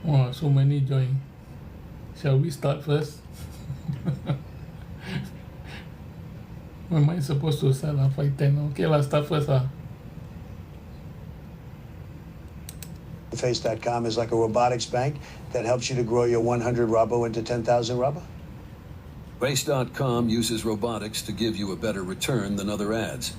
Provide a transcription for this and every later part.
Wow, so many join. Shall we start first? When am I supposed to start? 5:10. Okay, let's start first. Face.com is like a robotics bank that helps you to grow your 100 Robbo into 10,000 Robbo. Face.com uses robotics to give you a better return than other ads.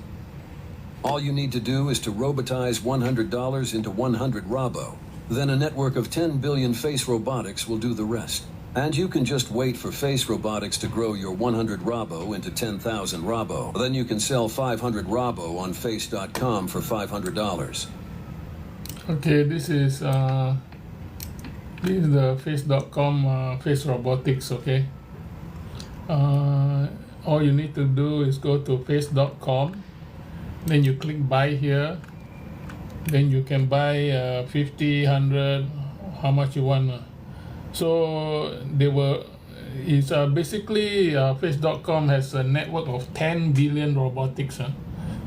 All you need to do is to robotize $100 into 100 Robbo. Then a network of 10 billion face robotics will do the rest. And you can just wait for face robotics to grow your 100 Robbo into 10,000 Robbo. Then you can sell 500 Robbo on face.com for $500. Okay, this is the face.com face robotics. Okay, all you need to do is go to face.com, then you click buy here, then you can buy 50, 100, how much you want. So it's basically face.com has a network of 10 billion robotics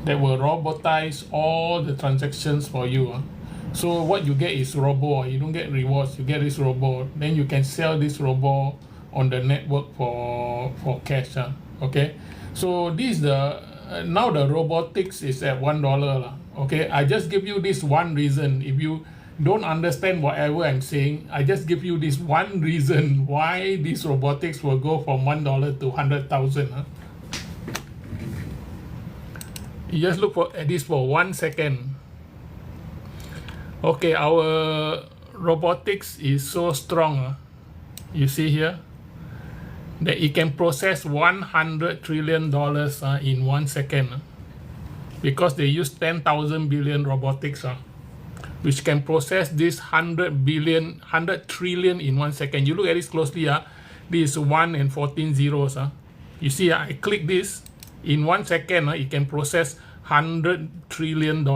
that will robotize all the transactions for you. So what you get is Robbo. You don't get rewards, you get this Robbo. Then you can sell this Robbo on the network for cash. Okay, so this is now the robotics is at $1. Okay, I just give you this one reason. If you don't understand whatever I'm saying, I just give you this one reason why this robotics will go from $1 to 100,000. You just look at this for 1 second. Okay, our robotics is so strong. You see here that it can process $100 trillion in 1 second, because they use 10,000 billion robotics, which can process this 100 trillion in 1 second. You look at this closely. This is 1 and 14 zeros. You see, I click this in 1 second. It can process $100 trillion.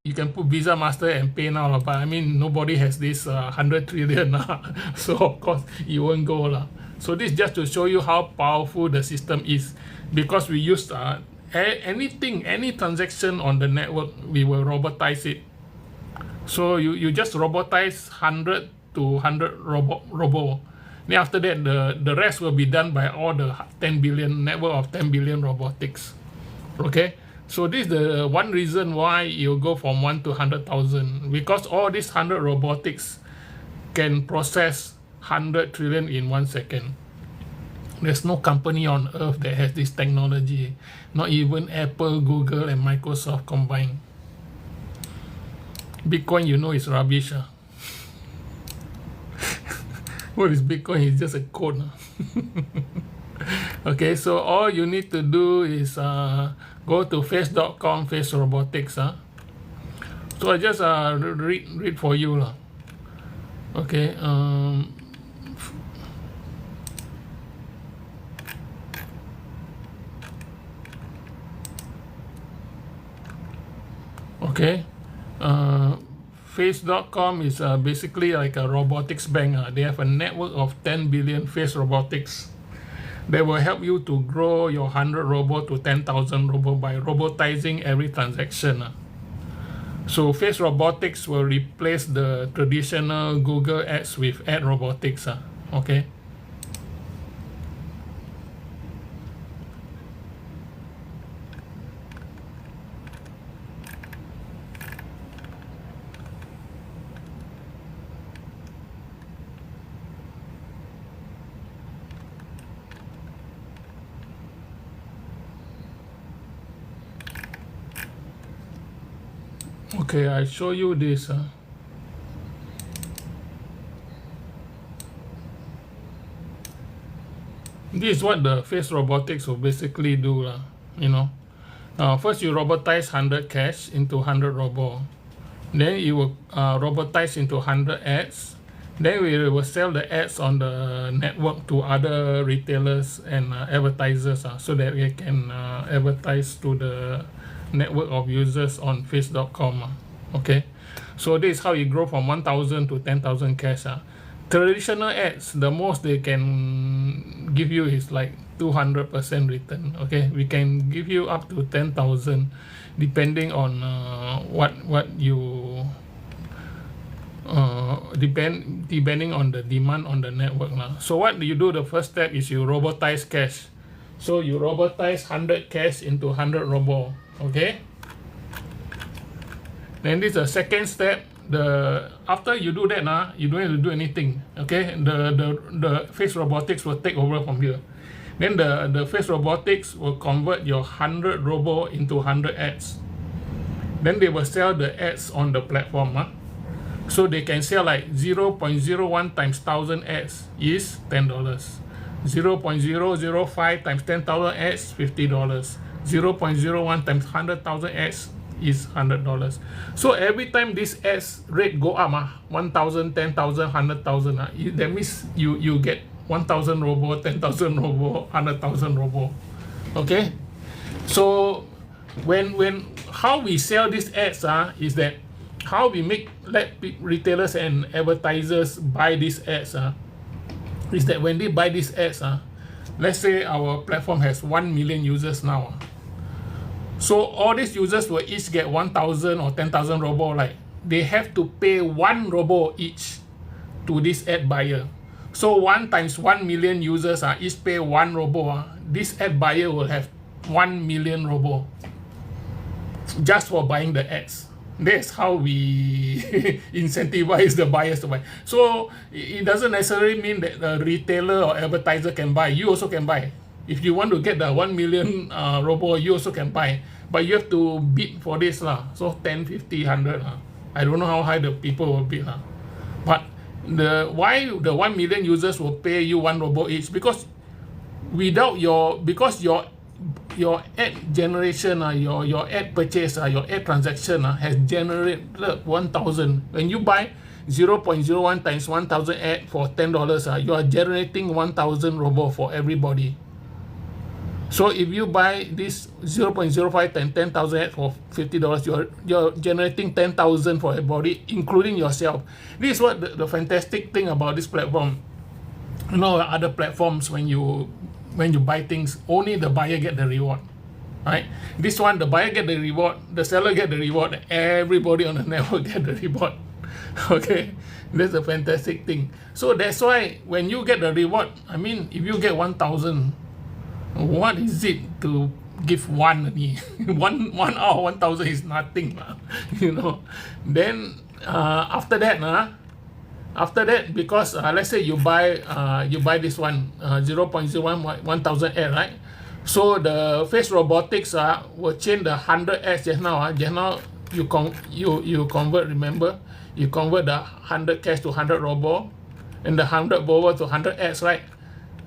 You can put Visa, Master, and Pay now, but I mean nobody has this 100 trillion, so of course it won't go. So this is just to show you how powerful the system is, because we use any transaction on the network, we will robotize it. So you just robotize 100 to 100 Robbo. Then after that, the rest will be done by all the 10 billion network of 10 billion robotics. Okay. So this is the one reason why you go from 1 to 100,000, because all these 100 robotics can process 100 trillion in 1 second. There's no company on earth that has this technology, not even Apple, Google, and Microsoft combined. Bitcoin, you know, is rubbish. What is Bitcoin? It's just a code. Okay, so all you need to do is go to face.com face robotics. So I just read for you. Okay. Okay. Face.com is basically like a robotics bank. They have a network of 10 billion face robotics. They will help you to grow your 100 Robbo to 10,000 Robbo by robotizing every transaction. So face robotics will replace the traditional Google ads with ad robotics. Okay. Okay, I show you this. This is what the face robotics will basically do. First you robotize 100 cash into 100 Robbo. Then you will robotize into 100 ads. Then we will sell the ads on the network to other retailers and advertisers, so that we can advertise to the network of users on face.com. Okay, so this is how you grow from 1,000 to 10,000 cash. Traditional ads, the most they can give you is like 200% return. Okay, we can give you up to 10,000 depending on what you depending on the demand on the network lah. So what do you do? The first step is you robotize cache. So you robotize 100 cache into 100 robo. Okay. Then this is the second step. After you do that, you don't have to do anything. Okay, the face robotics will take over from here. Then the face robotics will convert your 100 robo into 100 ads. Then they will sell the ads on the platform. So they can sell like 0.01 times 1,000 ads is $10. 0.005 times 10,000 ads, $50. 0.01 times 100,000 ads is $100. So every time this ads rate go up, 1,000, 10,000, 100,000, that means you get 1,000 robo, 10,000 robo, 100,000 robo. Okay. So when how we sell these ads is that how we let retailers and advertisers buy these ads is that when they buy these ads, let's say our platform has 1 million users now. So all these users will each get 1,000 or 10,000 robo, like they have to pay 1 robo each to this ad buyer. So 1 times 1 million users each pay 1 robo. This ad buyer will have 1 million robo just for buying the ads. That's how we incentivize the buyers to buy. So it doesn't necessarily mean that the retailer or advertiser can buy. You also can buy. If you want to get the 1 million robo, you also can buy. But you have to bid for this. So 10, 50, 100. I don't know how high the people will bid. But why the 1 million users will pay you 1 robo each? Because your ad generation, your ad purchase, your ad transaction has generated 1,000. When you buy 0.01 times 1,000 ad for $10, you are generating 1,000 robo for everybody. So if you buy this 0.05 times 10,000 ad for $50, you're generating 10,000 for everybody, including yourself. This is what the fantastic thing about this platform. You know, other platforms, when you buy things, only the buyer get the reward, right? This one, the buyer get the reward, the seller get the reward, everybody on the network get the reward. Okay, that's a fantastic thing. So that's why when you get the reward, I mean, if you get 1,000, what is it to give one? one out of 1,000 is nothing, you know. Then after that, because let's say you buy this one 0.01 1,000 ad, right? So the face robotics will change the 100 ads just now. Just now you convert. Remember, you convert the 100 cash to 100 robo, and the 100 robo to 100 ads, right?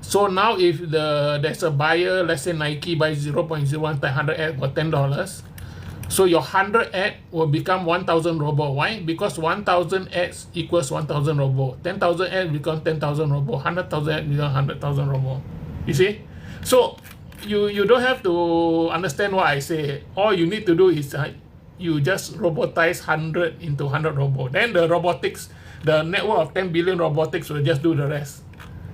So now if there's a buyer, let's say Nike buys 0.01 times 100 ads for $10. So your 100 ad will become 1,000 robo. Why? Because 1,000 ads equals 1,000 robo. 10,000 ads become 10,000 robo. 100,000 ads become 100,000 robo. You see? So you don't have to understand what I say. All you need to do is you just robotize 100 into 100 robo. Then the robotics, the network of 10 billion robotics will just do the rest.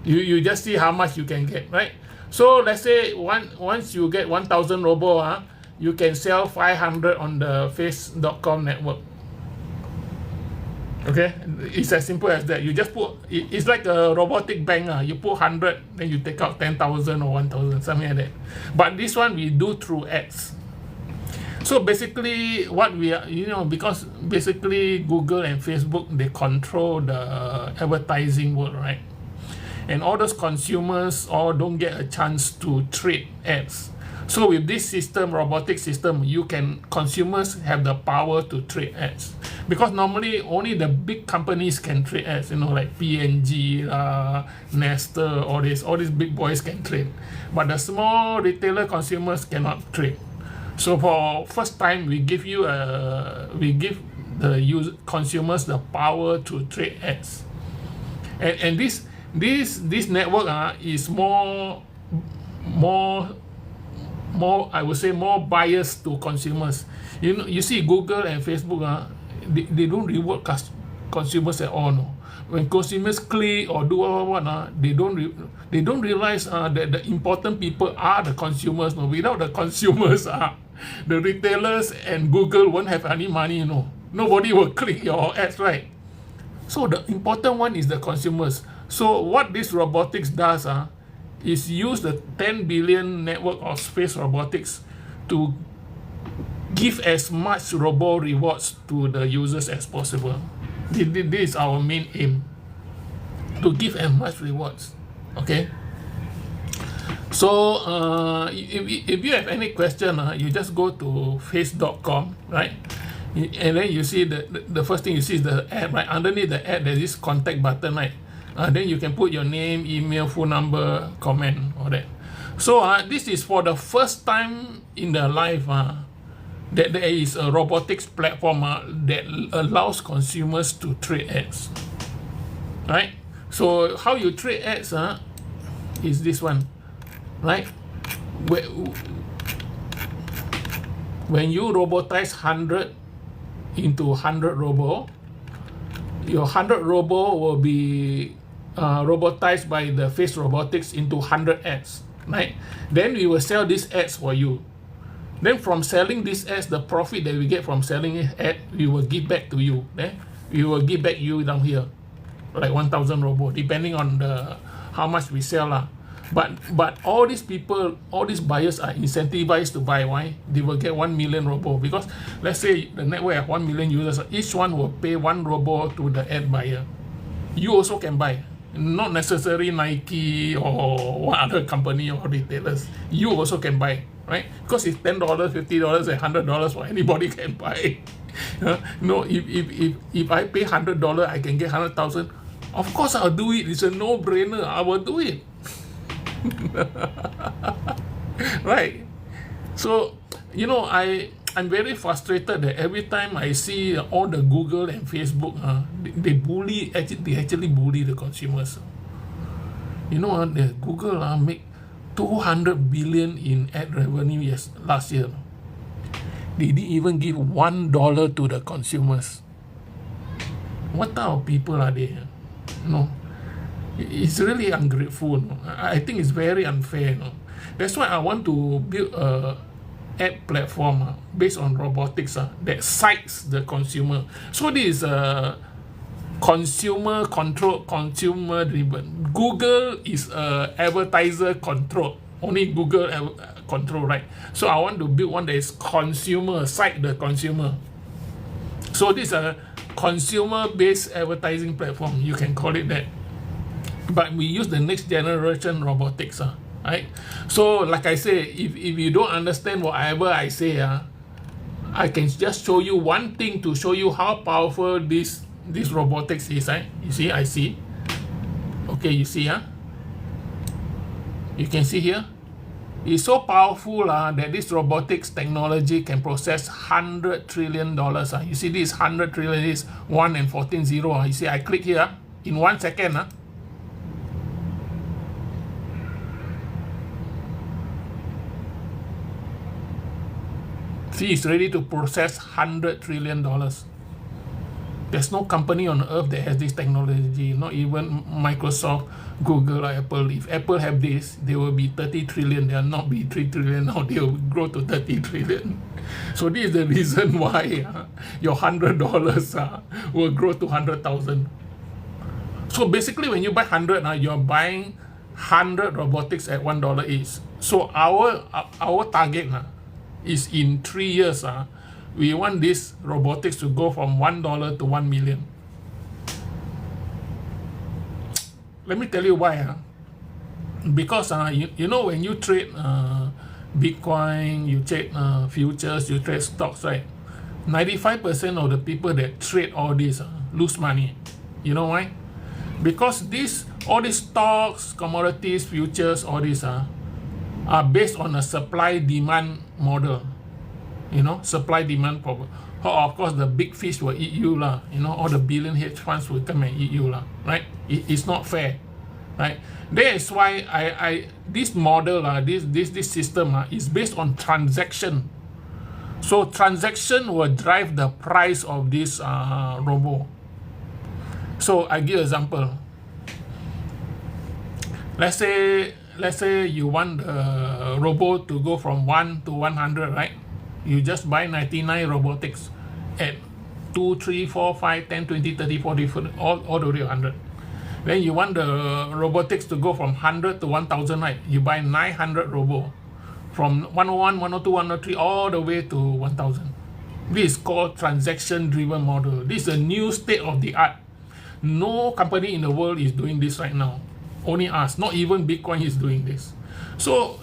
You just see how much you can get, right? So let's say once you get 1,000 robo, you can sell 500 on the face.com network. Okay, it's as simple as that. You just put, it's like a robotic bank. You put 100, then you take out 10,000 or 1,000, something like that. But this one we do through ads. So basically what we are, because basically Google and Facebook, they control the advertising world, right? And all those consumers all don't get a chance to trade ads. So with this system, robotic system, consumers have the power to trade ads. Because normally only the big companies can trade ads, like P&G, Nestle, all these big boys can trade. But the small retailer consumers cannot trade. So for first time, we give the consumers the power to trade ads. And this network is more I would say more biased to consumers. You see Google and Facebook they don't reward consumers at all. No, when consumers click or do what they don't realize that the important people are the consumers. No, without the consumers, the retailers and Google won't have any money. Nobody will click your ads, right? So the important one is the consumers. So what this robotics does is use the 10 billion network of space robotics to give as much robo rewards to the users as possible. This is our main aim, to give as much rewards. Okay. So if you have any question, you just go to face.com, right? And then you see the first thing you see is the ad, right? Underneath the ad, there's this contact button, right? Then you can put your name, email, phone number, comment, all that. So this is for the first time in their life that there is a robotics platform that allows consumers to trade ads, right? So how you trade ads is this one, right? When you robotize 100 into 100 robo, your 100 robo will be robotized by the face robotics into 100 ads, right? Then we will sell these ads for you. Then from selling these ads, the profit that we get from selling it ad, we will give back to you. We will give back you down here, like 1,000 robo, depending on how much we sell. But all these people, all these buyers are incentivized to buy. Why? They will get 1 million robo, because let's say the network have 1 million users, each one will pay 1 robo to the ad buyer. You also can buy, not necessarily Nike or one other company or retailers. You also can buy, right? Because it's $10, $50, and $100 for anybody can buy. No, if I pay $100, I can get 100,000. Of course, I'll do it. It's a no-brainer. I will do it. Right? So, you know, I'm very frustrated that every time I see all the Google and Facebook, they actually bully the consumers. You know, the Google make 200 billion in ad revenue last year. They didn't even give $1 to the consumers. What type of people are they? No, it's really ungrateful. I think it's very unfair. That's why I want to build a ad platform based on robotics that cites the consumer. So this is a consumer control, consumer driven. Google is a advertiser control. Only Google control, right? So I want to build one that is consumer, cite the consumer. So this is a consumer-based advertising platform. You can call it that. But we use the next generation robotics, right? So like I say, if you don't understand whatever I say, I can just show you one thing to show you how powerful this robotics is. You see, I see. Okay, you see, you can see here. It's so powerful that this robotics technology can process $100 trillion. You see, this 100 trillion is 1 and 14 zero. You see, I click here in 1 second. See, it's ready to process $100 trillion. There's no company on earth that has this technology, not even Microsoft, Google, or Apple. If Apple have this, they will be 30 trillion. They will not be 3 trillion now. They will grow to 30 trillion. So this is the reason why your $100 will grow to 100,000. So basically, when you buy 100, you're buying 100 robotics at $1 each. So our target is in 3 years. We want this robotics to go from $1 to 1 million. Let me tell you why. Because you know, when you trade Bitcoin, you trade futures, you trade stocks, right? 95% of the people that trade all this lose money. You know why? Because all these stocks, commodities, futures, all these are based on a supply-demand model. You know, supply-demand problem. Of course, the big fish will eat you, you know, all the billion hedge funds will come and eat you, right? It's not fair, right? That is why this model, this system is based on transaction. So transaction will drive the price of this robo. So I give an example. Let's say you want the robo to go from 1 to 100, right? You just buy 99 robotics ad. 2, 3, 4, 5, 10, 20, 30, 40, 40 all the way to 100. Then you want the robotics to go from 100 to 1000, right? You buy 900 robo from 101, 102, 103 all the way to 1000. This is called transaction driven model. This is a new state of the art. No company in the world is doing this right now. Only us. Not even Bitcoin is doing this. So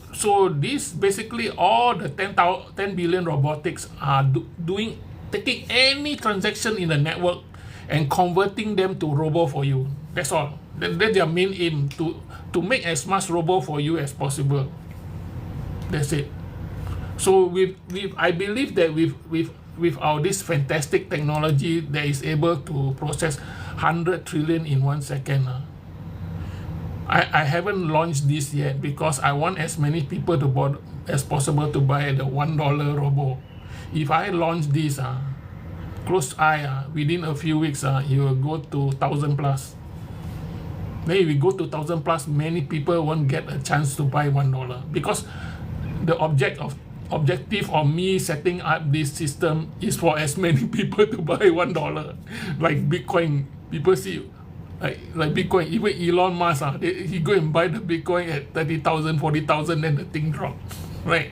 this basically all the 10 billion robotics are taking any transaction in the network and converting them to robo for you. That's all. That's their main aim, to make as much robo for you as possible. That's it. So I believe that with our this fantastic technology that is able to process 100 trillion in 1 second. I haven't launched this yet because I want as many people as possible to buy the $1 robo. If I launch this, close eye, within a few weeks, you will go to 1,000 plus. Then if we go to 1,000 plus, many people won't get a chance to buy $1 because the objective of me setting up this system is for as many people to buy $1. Like Bitcoin, people see like Bitcoin, even Elon Musk, he go and buy the Bitcoin at 30,000, 40,000, then the thing drop, right?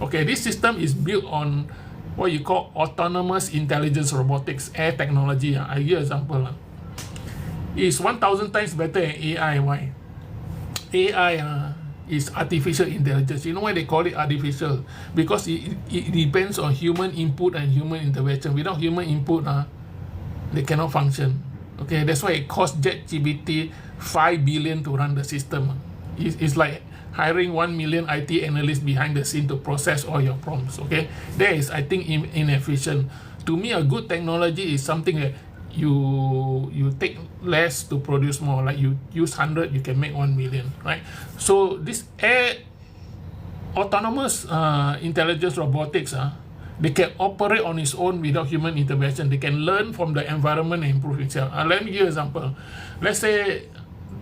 Okay, this system is built on what you call autonomous intelligence robotics, air technology. I give you an example. It's 1,000 times better than AI. Why? AI is artificial intelligence. You know why they call it artificial? Because it depends on human input and human intervention. Without human input, they cannot function. Okay, that's why it costs JetGPT 5 billion to run the system. It's like hiring 1 million IT analysts behind the scene to process all your prompts. Okay, that is, I think, inefficient. To me, a good technology is something that you take less to produce more. Like you use 100, you can make 1 million, right? So this autonomous intelligence robotics, they can operate on its own without human intervention. They can learn from the environment and improve itself. Let me give you an example. Let's say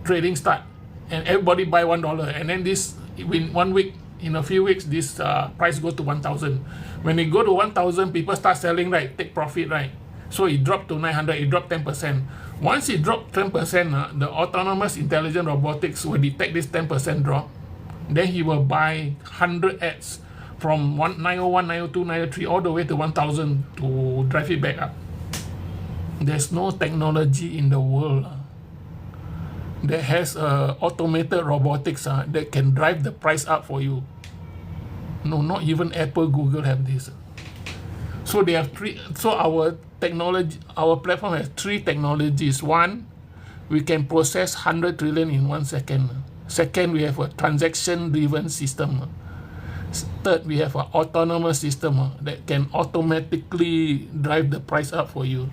trading start and everybody buy $1, and then this in 1 week, in a few weeks, this price go to 1,000. When it go to 1,000, people start selling, right? Take profit, right? So it dropped to 900. It dropped 10%. Once it dropped 10%, the autonomous intelligent robotics will detect this 10% drop. Then he will buy 100 ads from 901, 902, 903 all the way to 1,000 to drive it back up. There's no technology in the world that has automated robotics that can drive the price up for you. No, not even Apple, Google have this. So they have three. So our technology, our platform has 3 technologies. One, we can process 100 trillion in 1 second. Second, we have a transaction-driven system. Third, we have an autonomous system that can automatically drive the price up for you.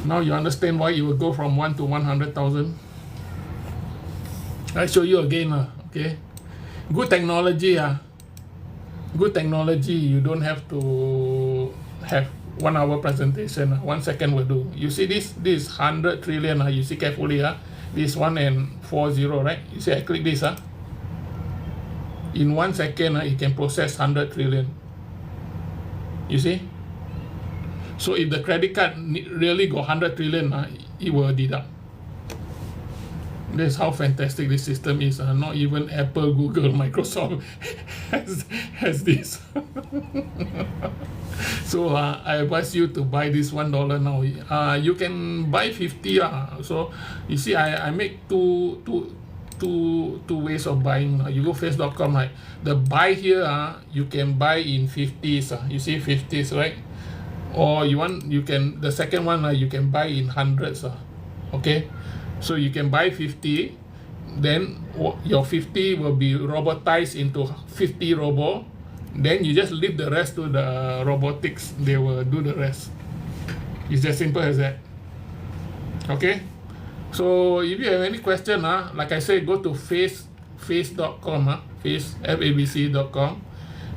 Now you understand why you will go from 1 to 100,000. I show you again, okay? Good technology, good technology. You don't have to have 1 hour presentation. 1 second will do. You see this 100 trillion. You see carefully, this 1 and 40, right? You see, I click this, in 1 second, it can process 100 trillion. You see? So if the credit card really got 100 trillion, it will deduct. That's how fantastic this system is. Not even Apple, Google, Microsoft has this. So I advise you to buy this $1 now. You can buy 50. So you see, I make two ways of buying. You go face.com, right? The buy here, you can buy in 50s. You see 50s, right? Or the second one, you can buy in hundreds. Okay, so you can buy 50, then your 50 will be robotized into 50 robo. Then you just leave the rest to the robotics. They will do the rest. It's as simple as that. Okay. So if you have any question, like I said, go to face.com, favcef.com.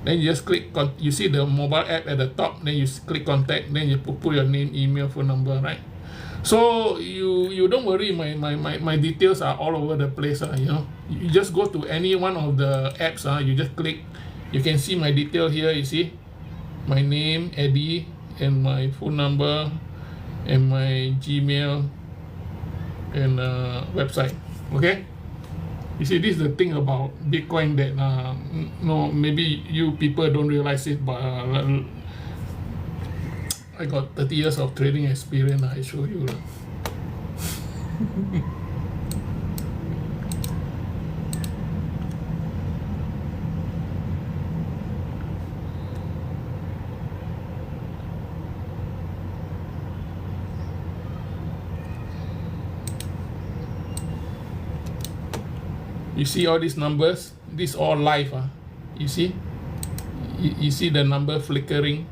Then you just click, you see the mobile app at the top, then you click contact, then you put your name, email, phone number, right? So you don't worry, my details are all over the place, you know. You just go to any one of the apps, you just click, you can see my detail here, you see, my name, Eddie, and my phone number and my Gmail and website. Okay. You see, this is the thing about Bitcoin that no, maybe you people don't realize it, but I got 30 years of trading experience. I show you. You see all these numbers? This all live. You see? You see the number flickering?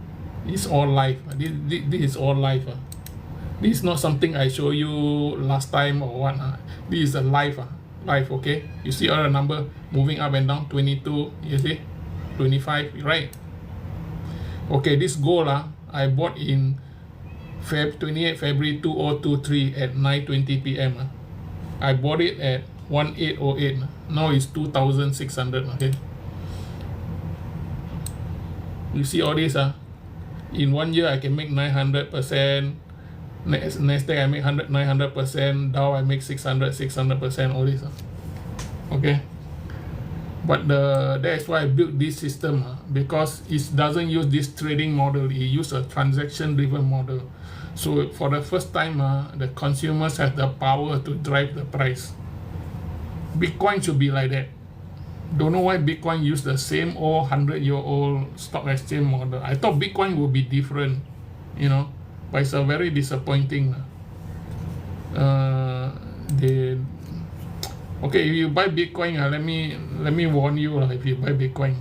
It's all live. This is all live. This is not something I show you last time or what. This is a live. Live, okay? You see all the number moving up and down. 22, you see? 25, right? Okay, this gold I bought in 28 February 2023 at 9:20 p.m. I bought it at 1808. Now it's 2,600. Okay. You see all this? In 1 year I can make 900%. Next day I make 900%. Dow I make 600%. All this. Okay. But that's why I built this system because it doesn't use this trading model. It uses a transaction-driven model. So for the first time, the consumers have the power to drive the price. Bitcoin should be like that. Don't know why Bitcoin use the same old 100-year-old stock exchange model. I thought Bitcoin would be different, you know, but it's a very disappointing. Okay, if you buy Bitcoin, let me warn you, if you buy Bitcoin,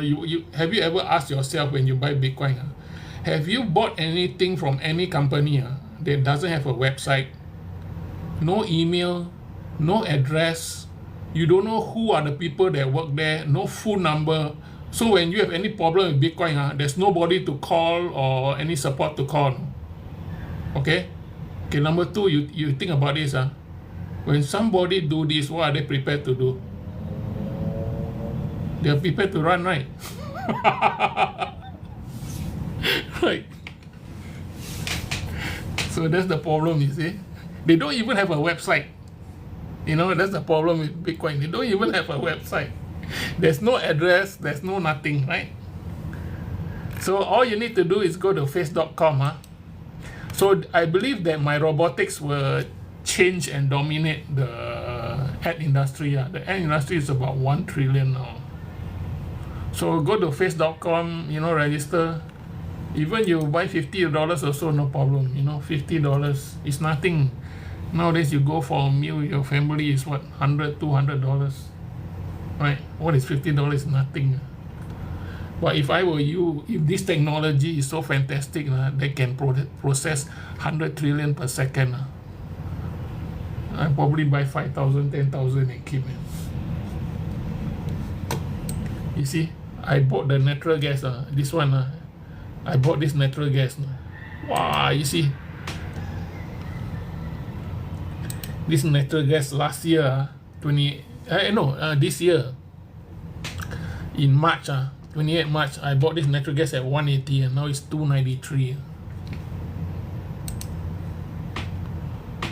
you have you ever asked yourself when you buy Bitcoin, have you bought anything from any company that doesn't have a website, no email, no address, you don't know who are the people that work there, no phone number? So when you have any problem with Bitcoin, there's nobody to call or any support to call. Okay, number two, you think about this. When somebody do this, what are they prepared to do? They are prepared to run, right? Right. So that's the problem, you see. They don't even have a website. You know, that's the problem with Bitcoin. They don't even have a website. There's no address, there's no nothing, right? So all you need to do is go to face.com. So I believe that my robotics will change and dominate the ad industry. The ad industry is about 1 trillion now. So go to face.com, you know, register. Even you buy $50 or so, no problem. You know, $50 is nothing. Nowadays you go for a meal, your family is what, $100, $200, right? What is $50? Nothing. But if I were you, if this technology is so fantastic, they can process 100 trillion per second. I probably buy 5,000, 10,000 and keep it. You see, I bought the natural gas. This one, I bought this natural gas. Wow, you see. This natural gas last year, this year, in March, 28 March, I bought this natural gas at 180 and now it's 293.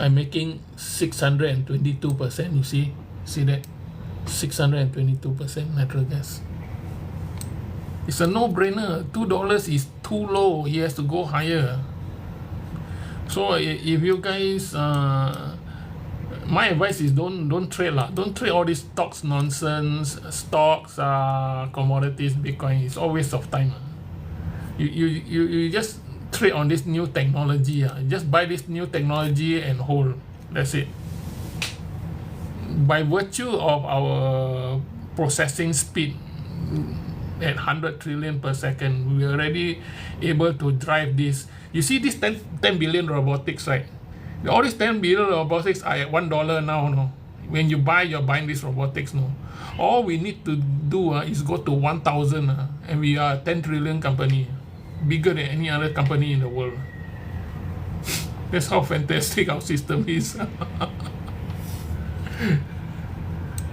I'm making 622%, you see that? 622% natural gas. It's a no-brainer. $2 is too low. He has to go higher. So if you guys, my advice is don't trade lah. Don't trade all these stocks nonsense. Stocks, commodities, Bitcoin. It's all waste of time. You just trade on this new technology. Just buy this new technology and hold. That's it. By virtue of our processing speed at 100 trillion per second, we are already able to drive this. You see this 10 billion robotics, right? All these 10 billion robotics are at $1 now. No? When you buy, you're buying this robotics. No? All we need to do is go to 1,000 and we are a 10 trillion company, bigger than any other company in the world. That's how fantastic our system is.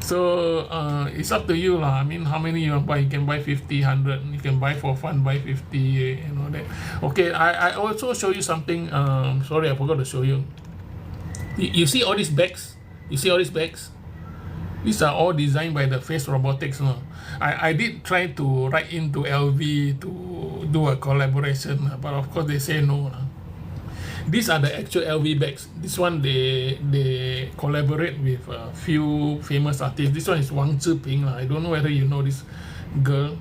So it's up to you lah. I mean, how many you want to buy? You can buy 50, 100. You can buy for fun, buy 50, you know that. Okay, I also show you something. Sorry, I forgot to show you. You see all these bags? You see all these bags? These are all designed by the Face Robotics. No? I did try to write into LV to do a collaboration, but of course they say no. These are the actual LV bags. This one they collaborate with a few famous artists. This one is Wang Zhiping. I don't know whether you know this girl.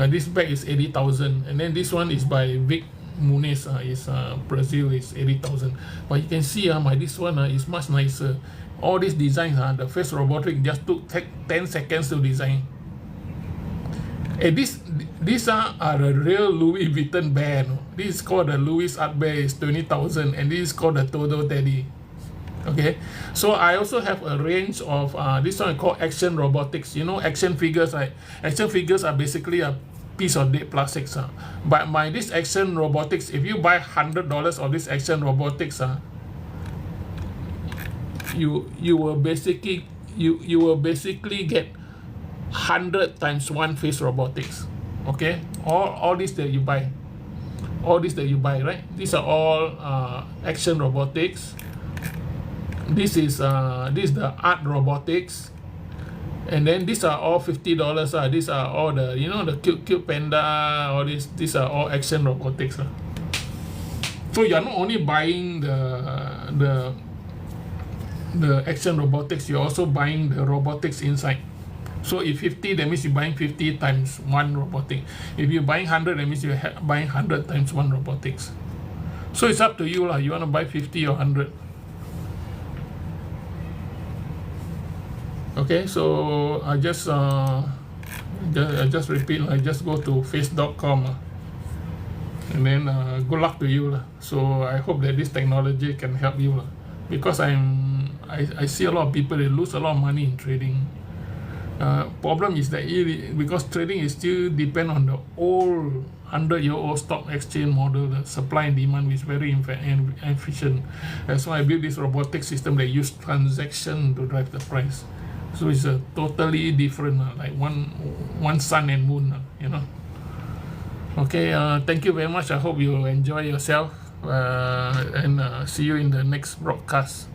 This bag is 80,000, and then this one is by Vic Muniz. Is Brazil, is 80,000. But you can see this one is much nicer. All these designs, the Face Robotics just took 10 seconds to design. And these are a real Louis Vuitton bear. No? This is called the Louis Art Bear, is 20,000, and this is called the Todo Teddy. Okay, so I also have a range of this one called Action Robotics. You know, action figures. Action figures are basically a piece of dead plastics. But this Action Robotics, if you buy $100 of this Action Robotics, you will basically get 100 times 1 Face Robotics. Okay, all this that you buy, right? These are all Action Robotics. This is the Art Robotics, and then these are all $50. These are all the, you know, the cute panda. All these are all Action Robotics. So you are not only buying the Action Robotics, you're also buying the robotics inside. So if 50, that means you're buying 50 times 1 robotic. If you're buying 100, that means you're buying 100 times 1 robotics. So it's up to you lah. You want to buy 50 or 100. Okay, so I just repeat. I just go to face.com, and then good luck to you lah. So I hope that this technology can help you lah. Because I see a lot of people, they lose a lot of money in trading. Problem is that because trading is still depend on the old 100-year-old stock exchange model, the supply and demand is very inefficient. That's why I built this robotic system that use transaction to drive the price. So it's a totally different, like one sun and moon, you know. Okay, thank you very much. I hope you enjoy yourself, and see you in the next broadcast.